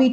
PTI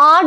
8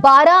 12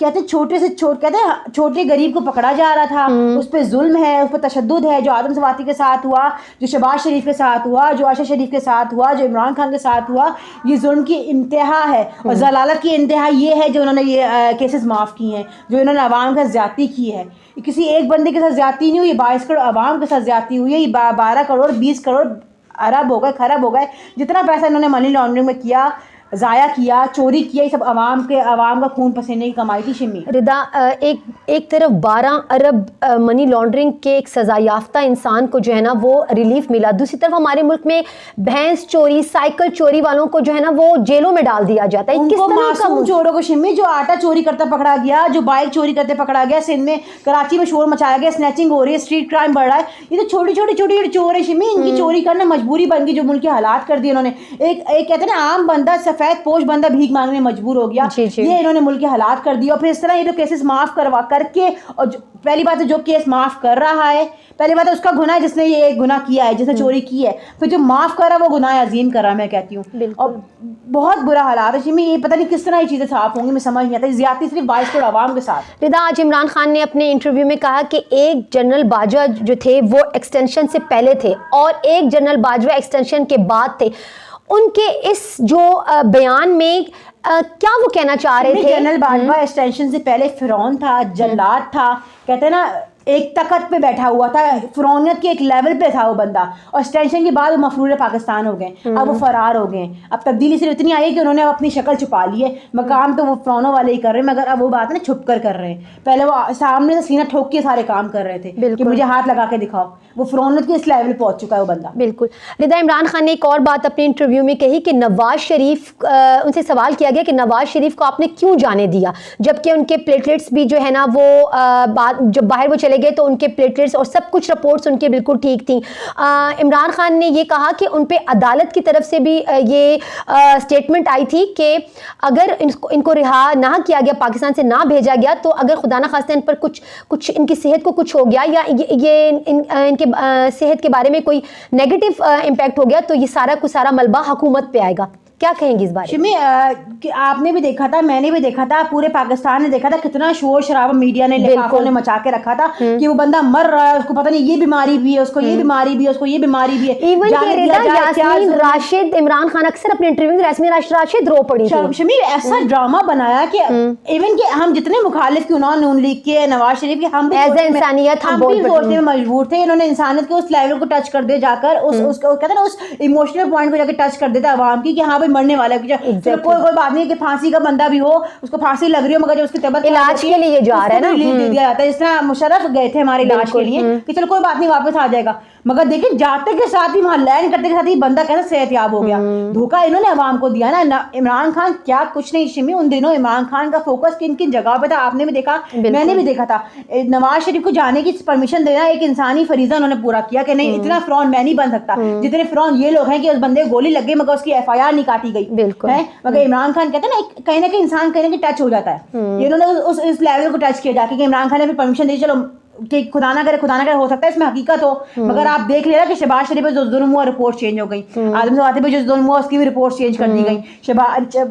کہتے ہیں چھوٹے غریب کو پکڑا جا رہا تھا, اس پہ ظلم ہے, اس پہ تشدد ہے, جو آدم سواتی کے ساتھ ہوا, جو شہباز شریف کے ساتھ ہوا, جو عائشہ شریف کے ساتھ ہوا, جو عمران خان کے ساتھ ہوا, یہ ظلم کی انتہا ہے. اور ضلالت کی انتہا یہ ہے جو انہوں نے یہ کیسز معاف کی ہیں, جو انہوں نے عوام کا زیادتی کی ہے. کسی ایک بندے کے ساتھ زیادتی نہیں ہوئی, 22 کروڑ عوام کے ساتھ زیادتی ہوئی ہے. یہ 12 کروڑ 20 کروڑ ارب ہو گئے, خراب ہو گئے. جتنا پیسہ انہوں نے منی لانڈرنگ میں کیا, ضائع کیا, چوری کیا, یہ سب عوام کا خون پسینے کی کمائی تھی. شمی ردا, ایک طرف 12 ارب منی لانڈرنگ کے ایک سزا یافتہ انسان کو جو ہے نا وہ ریلیف ملا, دوسری طرف ہمارے ملک میں بھینس چوری, سائیکل چوری والوں کو جو ہے نا وہ جیلوں میں ڈال دیا جاتا ہے. ان کو معصوم چوروں کو شمی, جو آٹا چوری کرتا پکڑا گیا, جو بائک چوری کرتے پکڑا گیا, سندھ میں کراچی میں شور مچایا گیا, اسنیچنگ ہو رہی ہے, اسٹریٹ کرائم بڑھ رہا ہے. یہ تو چھوٹی چور ہے شمی, ان کی چوری کرنا مجبوری بن گئی, جو ملک کے حالات کر دیے انہوں نے. ایک کہتے ہیں نا عام بندہ, سفید پوش بندہ بھیک مانگنے میں مجبور ہو گیا. یہ انہوں نے ملک کے حالات کر دیا. اور پھر اس طرح یہ جو کیسز معاف کر کے, اور پہلی بات ہے جو کیس معاف کر رہا ہے, پہلی بات ہے اس کا گناہ ہے جس نے یہ گناہ کیا ہے, جس نے چوری کی ہے. پھر جو معاف کر رہا ہے وہ گناہ عظیم کر رہا ہے, میں کہتی ہوں. اور بہت برا حالات ہے شمی, یہ پتہ نہیں کس طرح یہ چیزیں صاف ہوں گی, میں سمجھ نہیں آتا. زیادتی صرف 22 کروڑ عوام کے ساتھ. ردا, آج عمران خان نے اپنے انٹرویو میں کہا کہ ایک جنرل باجوہ جو تھے وہ ایکسٹینشن سے پہلے تھے اور ایک جنرل باجوہ ایکسٹینشن کے بعد تھے. ان کے اس جو بیان میں کیا وہ کہنا چاہ رہے تھے؟ جنرل باجوہ ایکسٹینشن سے پہلے فرعون تھا, جلاد تھا, کہتے ہیں نا ایک تخت پہ بیٹھا ہوا تھا, فرعونیت کے ایک لیول پہ تھا وہ بندہ. اور ایکسٹینشن کے بعد وہ مفرور پاکستان ہو گئے, اب وہ فرار ہو گئے. اب تبدیلی صرف اتنی آئی ہے کہ انہوں نے اپنی شکل چھپا لی ہے. مقام تو وہ فرعونوں والے ہی کر رہے ہیں, مگر اب وہ بات نا چھپ کر رہے ہیں. پہلے وہ سامنے سے سینہ ٹھوک کے سارے کام کر رہے تھے کہ مجھے ہاتھ لگا کے دکھاؤ. وہ فرعونیت کے اس لیول پہنچ چکا ہے وہ بندہ. بالکل. ردا, عمران خان نے ایک اور بات اپنے انٹرویو میں کہی کہ نواز شریف, ان سے سوال کیا گیا کہ نواز شریف کو آپ نے کیوں جانے دیا, جبکہ ان کے پلیٹلیٹس بھی جو ہے نا وہ جب باہر وہ چلے گئے تو ان کے پلیٹلیٹس اور سب کچھ رپورٹس ان کے بالکل ٹھیک تھیں. عمران خان نے یہ کہا کہ ان پہ عدالت کی طرف سے بھی یہ اسٹیٹمنٹ آئی تھی کہ اگر ان کو رہا نہ کیا گیا, پاکستان سے نہ بھیجا گیا, تو اگر خدا نہ خواستہ ان پر کچھ ان کی صحت کو کچھ ہو گیا یا یہ ان کے صحت کے بارے میں کوئی نیگیٹو امپیکٹ ہو گیا, تو یہ سارا کا سارا ملبہ حکومت پہ آئے گا. کیا کہیں گے اس بارے میں؟ آپ نے بھی دیکھا تھا, میں نے بھی دیکھا تھا, پورے پاکستان نے دیکھا تھا کتنا شور شرابہ میڈیا نے لفافوں نے مچا کے رکھا تھا کہ وہ بندہ مر رہا ہے, اس کو پتہ نہیں یہ بیماری بھی ہے, اس کو یہ بیماری بھی ہے, اس کو یہ بیماری بھی ہے. ایون کہ یاسمین راشد, عمران خان اکثر اپنے انٹرویو میں یاسمین راشد رو پڑی تھی. شمی ایسا ڈرامہ بنایا کہ ایون کہ ہم جتنے مخالف کیوں نہ, نون لیگ کے, نواز شریف کے, ہم بھی انسانیت ہم بھی سوچنے میں مجبور تھے. انہوں نے انسانیت کے اس لیول کو ٹچ کر دے جا کر, اس کو کہتے ہیں نا اس ایموشنل پوائنٹ کو جا کے ٹچ کر دیتا عوام کی کہ ہاں بھائی مرنے والا ہے. کوئی بات نہیں کہ پھانسی کا بندہ بھی ہو, اس کو پھانسی لگ رہی ہو, مگر جب اس کی طبیعت علاج کے لیے جا رہا ہے نا, ریلیف دے دیا جاتا ہے. جس طرح مشرف گئے تھے ہمارے علاج کے لیے کہ چلو کوئی بات نہیں واپس آ جائے گا, مگر دیکھیں جاتے کے ساتھ ہی وہاں لینڈ کرتے کے ساتھ ہی بندہ کیسے صحت یاب ہو گیا. دھوکہ انہوں نے عوام کو دیا نا. عمران خان کیا کچھ نہیں شمی, ان دنوں عمران خان کا فوکس کن کن جگہ پہ تھا, آپ نے بھی دیکھا, میں نے بھی دیکھا تھا. نواز شریف کو جانے کی پرمیشن دینا ایک انسانی فریضہ انہوں نے پورا کیا کہ نہیں اتنا فرعون میں نہیں بن سکتا جتنے فرعون یہ لوگ ہیں کہ اس بندے کو گولی لگ گئی مگر اس کی FIR نہیں کاٹی گئی ہے. مگر عمران خان کہتے ہیں نا کہیں نہ کہیں انسان کہیں نہ کہیں ٹچ ہو جاتا ہے. یہ انہوں نے اس لیول کو ٹچ کیا جا کے کہ عمران خان نے پھر پرمیشن دی, چلو کہ خدا نہ کرے ہو سکتا ہے اس میں حقیقت ہو, مگر آپ دیکھ لینا کہ شہباز شریف پہ جو ظلم ہوا رپورٹ چینج ہو گئی, آدم سواتی پہ جو ظلم ہوا اس کی بھی رپورٹ چینج کر دی گئی.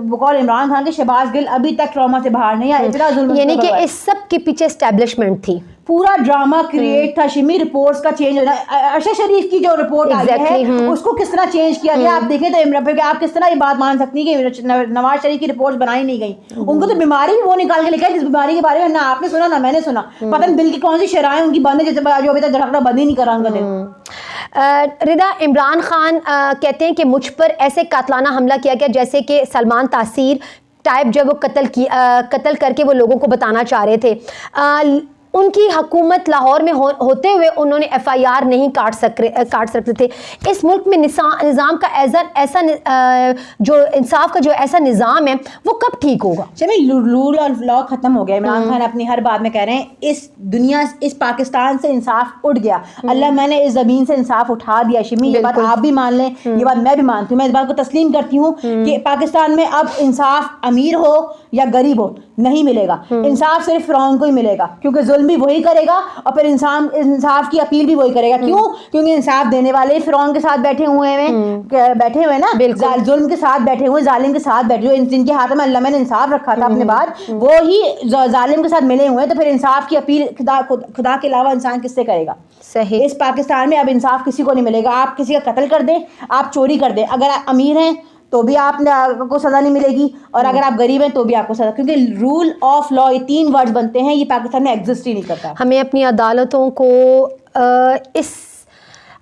بقول عمران خان کے شہباز گل ابھی تک ٹراما سے باہر نہیں آیا, اتنا ظلم. یعنی کہ اس سب کے پیچھے اسٹیبلشمنٹ تھی, پورا ڈرامہ کریٹ تھا شمی. رپورٹس کا چینج ہونا, عائشہ شریف کی جو رپورٹ آئی ہے اس کو کس طرح چینج کیا گیا, آپ دیکھیں تو آپ کس طرح یہ بات مان سکتی ہیں کہ نواز شریف کی رپورٹس بنائی نہیں گئی. ان کو تو بیماری بھی وہ نکال کے لکھا ہے جس بیماری کے بارے میں نہ آپ نے سنا نہ میں نے سنا, پتہ نہیں دل کی کون سی شرائیں ان کی بند ہے جو ابھی تک دھڑکنا بند ہی نہیں کرا ان کا دل. ردا, عمران خان کہتے ہیں کہ مجھ پر ایسے قاتلانہ حملہ کیا گیا جیسے کہ سلمان تاثیر ٹائپ جب وہ قتل کر کے وہ لوگوں کو بتانا چاہ رہے تھے. ان کی حکومت لاہور میں ہوتے ہوئے انہوں نے FIR نہیں کاٹ سکتے تھے. اس ملک میں نظام کا ایسا جو انصاف کا جو ایسا نظام ہے وہ کب ٹھیک ہوگا؟ چلیں رول آف لا ختم ہو گیا. عمران خان اپنی ہر بات میں کہہ رہے ہیں اس دنیا اس پاکستان سے انصاف اٹھ گیا, اللہ میں نے اس زمین سے انصاف اٹھا دیا. شمی یہ بات آپ بھی مان لیں, یہ بات میں بھی مانتی ہوں, میں اس بات کو تسلیم کرتی ہوں کہ پاکستان میں اب انصاف امیر ہو یا غریب ہو نہیں ملے گا. انصاف صرف فرعون کو ہی ملے گا, کیونکہ ظلم بھی وہی کرے گا اور پھر انصاف کی اپیل بھی وہی کرے گا. کیوں؟ کیونکہ انصاف دینے والے فرعون کے ساتھ بیٹھے ہوئے ہیں نا, ظلم کے ساتھ بیٹھے ہوئے, ظالم کے ساتھ بیٹھے ہوئے, جن کے ہاتھ میں اللہ نے انصاف رکھا تھا اپنے بعد, وہی ظالم کے ساتھ ملے ہوئے ہیں. تو پھر انصاف کی اپیل خدا کے علاوہ انسان کس سے کرے گا؟ صحیح. اس پاکستان میں اب انصاف کسی کو نہیں ملے گا. آپ کسی کا قتل کر دیں, آپ چوری کر دیں, اگر آپ امیر ہیں تو بھی آپ کو سزا نہیں ملے گی, اور اگر آپ غریب ہیں تو بھی آپ کو سزا, کیونکہ رول آف لا, یہ 3 ورڈز بنتے ہیں, یہ پاکستان میں ایگزسٹ ہی نہیں کرتا. ہمیں اپنی عدالتوں کو اس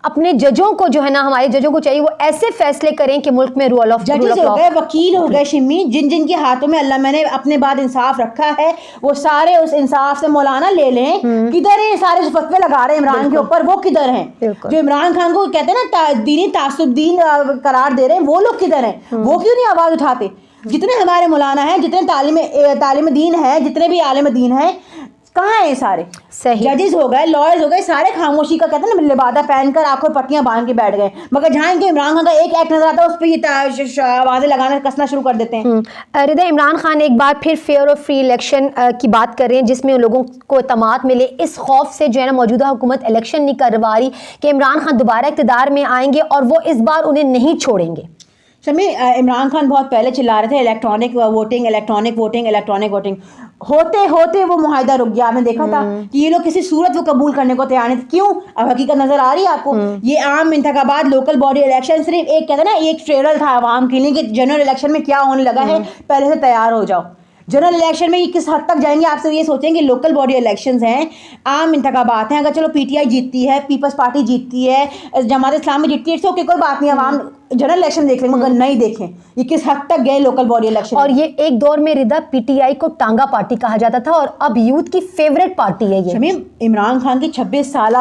اپنے ججوں کو جو ہے نا, ہمارے ججوں کو چاہیے وہ ایسے فیصلے کریں کہ ملک میں رول آف ججز ہو گئے, وکیل ہو گئے شمی, جن کے ہاتھوں میں اللہ میں نے اپنے بعد انصاف رکھا ہے, وہ سارے اس انصاف سے مولانا لے لیں. کدھر ہیں سارے فتوے لگا رہے ہیں عمران کے اوپر, وہ کدھر ہیں؟ جو عمران خان کو کہتے ہیں نا دینی تعصب دین قرار دے رہے ہیں, وہ لوگ کدھر ہیں؟ وہ کیوں نہیں آواز اٹھاتے؟ جتنے ہمارے مولانا ہیں, جتنے تعلیم دین ہیں, جتنے بھی عالم دین ہیں, کہاں ہیں سارے؟ صحیح. ججز ہو گئے, لائرز ہو گئے, سارے خاموشی کا کہتے ہیں نا لبادہ پہن کر آنکھوں پٹیاں باندھ کے بیٹھ گئے. مگر جہاں ان کو عمران خان کا ایک ایکٹ نظر آتا ہے اس پہ یہ آوازیں لگانا کسنا شروع کر دیتے ہیں. رضا, عمران خان ایک بار پھر فیئر اور فری الیکشن کی بات کر رہے ہیں, جس میں لوگوں کو اعتماد ملے. اس خوف سے جو ہے نا موجودہ حکومت الیکشن نہیں کروا رہی کہ عمران خان دوبارہ اقتدار میں آئیں گے اور وہ اس بار انہیں نہیں چھوڑیں گے. شمی, عمران خان بہت پہلے چلا رہے تھے الیکٹرانک ووٹنگ, ہوتے ہوتے وہ معاہدہ رک گیا. آپ نے دیکھا تھا کہ یہ لوگ کسی صورت وہ قبول کرنے کو تیار نہیں تھے. کیوں؟ اب حقیقت نظر آ رہی ہے آپ کو. یہ عام انتخابات, لوکل باڈی الیکشن صرف ایک کہتے ہیں نا ایک ٹریلر تھا عوام کے لیے کہ جنرل الیکشن میں کیا ہونے لگا ہے, پہلے سے تیار ہو جاؤ. جنرل الیکشن میں یہ کس حد تک جائیں گے؟ آپ سے یہ سوچیں کہ لوکل باڈی الیکشنز ہیں, عام انتخابات ہیں, اگر چلو پی ٹی آئی جیتتی ہے, پیپلز پارٹی جیتتی ہے, جماعت اسلامی جیتتی ہے, تو کوئی بات نہیں, عوام جنرل الیکشن دیکھ لیں, مگر نہیں دیکھیں یہ کس حد تک گئے لوکل باڈی الیکشن. اور یہ ایک دور میں رضا پی ٹی آئی کو ٹانگا پارٹی کہا جاتا تھا, اور اب یوتھ کی فیوریٹ پارٹی ہے یہ. شمیم, عمران خان کی 26 سالہ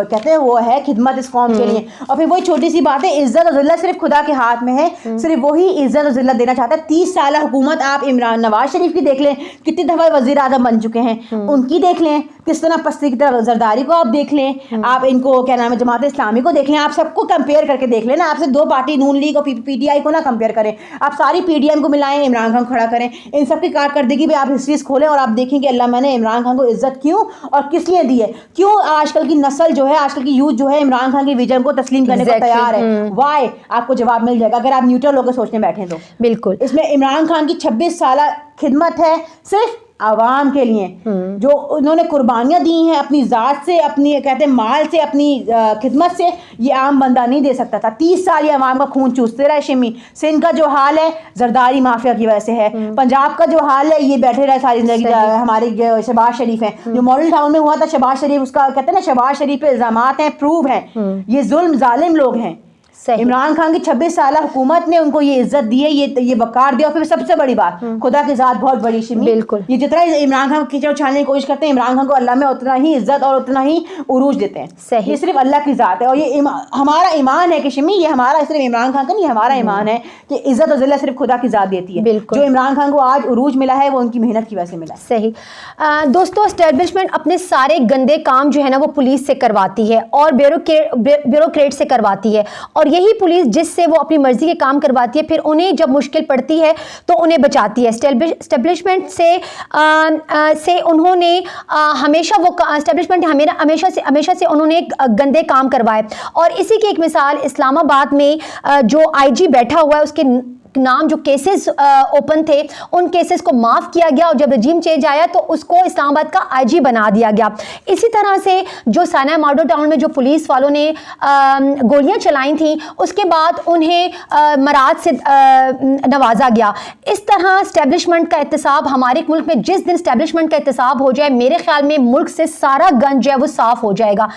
کہتے ہیں وہ ہے خدمت اس قوم کے لیے. اور پھر وہی چھوٹی سی بات ہے, عزت اور ذلت صرف خدا کے ہاتھ میں ہے, صرف وہی عزت اور ذلت دینا چاہتا ہے. 30 سالہ حکومت آپ نواز شریف کی دیکھ لیں, کتنی دفعہ وزیر اعظم بن چکے ہیں, ان کی دیکھ لیں, کس طرح پستی کی طرح زرداری کو آپ دیکھ لیں, آپ ان کو کیا نام ہے جماعت اسلامی کو دیکھ لیں, آپ سب کو کمپیئر کر کے دیکھ لیں نا. آپ سے 2 پارٹی نون لیگ اور پی ٹی آئی کو نہ کمپیئر کریں, آپ ساری پی ڈی ایم کو ملائیں, عمران خان کھڑا کریں. ان سب کی کارکردگی پہ آپ ہسٹریز کھولیں اور آپ دیکھیں کہ اللہ میں نے عمران خان کو عزت کیوں اور کس لیے دی ہے. کیوں آج کل کی نسل جو ہے, آج کل کی یوتھ جو ہے عمران خان کی ویژن کو تسلیم کرنے کو تیار ہے. وائی؟ آپ کو جواب مل جائے گا اگر آپ نیوٹرل ہو کے سوچنے بیٹھیں تو. بالکل. اس میں عمران خان کی 26 سالہ خدمت ہے صرف عوام کے لیے, جو انہوں نے قربانیاں دی ہیں اپنی ذات سے, اپنی کہتے ہیں مال سے, اپنی خدمت سے, یہ عام بندہ نہیں دے سکتا تھا. 30 سال یہ عوام کا خون چوستے رہے. شمی, سندھ کا جو حال ہے زرداری مافیا کی وجہ سے ہے. پنجاب کا جو حال ہے یہ بیٹھے رہے ساری زندگی. ہمارے شہباز شریف ہیں, جو ماڈل ٹاؤن میں ہوا تھا شہباز شریف, اس کا کہتے ہیں نا شہباز شریف پہ الزامات ہیں, پروو ہیں, یہ ظلم ظالم لوگ ہیں. عمران خان کی 26 سالہ حکومت نے ان کو یہ عزت دی ہے, یہ وقار دیا. اور پھر سب سے بڑی بات, خدا کی ذات بہت بڑی شمی, بالکل. یہ جتنا عمران خان کیچڑ چھاننے کی کوشش کرتے ہیں, عمران خان کو اللہ میں اتنا ہی عزت اور اتنا ہی عروج دیتے ہیں. صحیح. یہ صرف اللہ کی ذات ہے, اور یہ ہمارا ایمان ہے کہ شمی, یہ ہمارا صرف عمران خان کا نہیں, ہمارا ایمان ہے کہ عزت اور ذلت صرف خدا کی ذات دیتی ہے. جو عمران خان کو آج عروج ملا ہے وہ ان کی محنت کی وجہ سے ملا ہے. صحیح. دوستوں, اسٹیبلشمنٹ اپنے سارے گندے کام جو ہے نا وہ پولیس سے کرواتی ہے اور بیوروکریٹ سے کرواتی ہے, اور یہی پولیس جس سے وہ اپنی مرضی کے کام کرواتی ہے, پھر انہیں جب مشکل پڑتی ہے تو انہیں بچاتی ہے. اسٹیبلشمنٹ سے انہوں نے ہمیشہ ہمیشہ سے انہوں نے گندے کام کروائے. اور اسی کی ایک مثال اسلام آباد میں جو آئی جی بیٹھا ہوا ہے, اس کے نام جو کیسز اوپن تھے ان کیسز کو معاف کیا گیا, اور جب رجیم چینج آیا تو اس کو اسلام آباد کا آئی جی بنا دیا گیا. اسی طرح سے جو سانحہ ماڈل ٹاؤن میں جو پولیس والوں نے گولیاں چلائی تھیں, اس کے بعد انہیں مراد سے نوازا گیا. اس طرح اسٹیبلشمنٹ کا احتساب ہمارے ملک میں, جس دن اسٹیبلشمنٹ کا احتساب ہو جائے, میرے خیال میں ملک سے سارا گند جو ہے وہ صاف ہو جائے گا.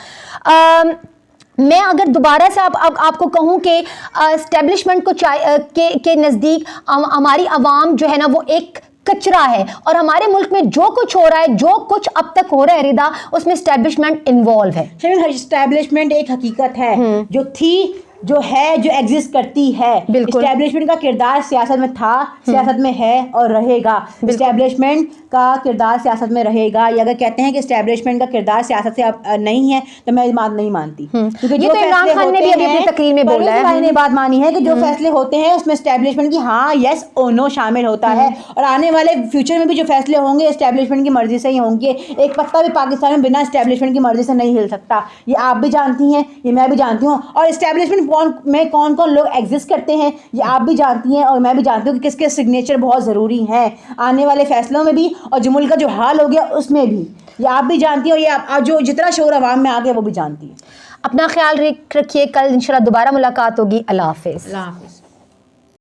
میں اگر دوبارہ سے آپ کو کہوں کہ اسٹیبلشمنٹ کو کے نزدیک ہماری عوام جو ہے نا وہ ایک کچرا ہے, اور ہمارے ملک میں جو کچھ ہو رہا ہے, جو کچھ اب تک ہو رہا ہے ردا, اس میں اسٹیبلشمنٹ انوالو ہے. اسٹیبلشمنٹ ایک حقیقت ہے جو تھی جو ہے, جو ایگزسٹ کرتی ہے. اسٹیبلشمنٹ کا کردار سیاست میں تھا, سیاست میں ہے اور رہے گا. اسٹیبلشمنٹ کا کردار سیاست میں رہے گا. یا اگر کہتے ہیں کہ اسٹیبلشمنٹ کا کردار سیاست سے نہیں ہے تو میں بات نہیں مانتی, کیونکہ جو عمران خان نے بھی اپنی تقریر میں بولا ہے, میں نے بات مانی ہے کہ جو فیصلے ہوتے ہیں اس میں اسٹیبلشمنٹ کی ہاں یس اور نو شامل ہوتا ہے, اور آنے والے فیوچر میں بھی جو فیصلے ہوں گے اسٹیبلشمنٹ کی مرضی سے ہی ہوں گے. ایک پتا بھی پاکستان میں بنا اسٹیبلشمنٹ کی مرضی سے نہیں ہل سکتا, یہ آپ بھی جانتی ہیں, یہ میں بھی جانتی ہوں. اور اسٹیبلشمنٹ میں کون کون لوگ ایگزسٹ کرتے ہیں یہ آپ بھی جانتی ہیں اور میں بھی جانتی ہوں کہ کس کے سگنیچر بہت ضروری ہیں آنے والے فیصلوں میں بھی, اور جو ملک کا جو حال ہو گیا اس میں بھی, یہ آپ بھی جانتی ہیں, اور یہ جو جتنا شعور عوام میں آ گیا وہ بھی جانتی ہیں. اپنا خیال رکھیے, کل انشاءاللہ دوبارہ ملاقات ہوگی. اللہ حافظ. اللہ حافظ.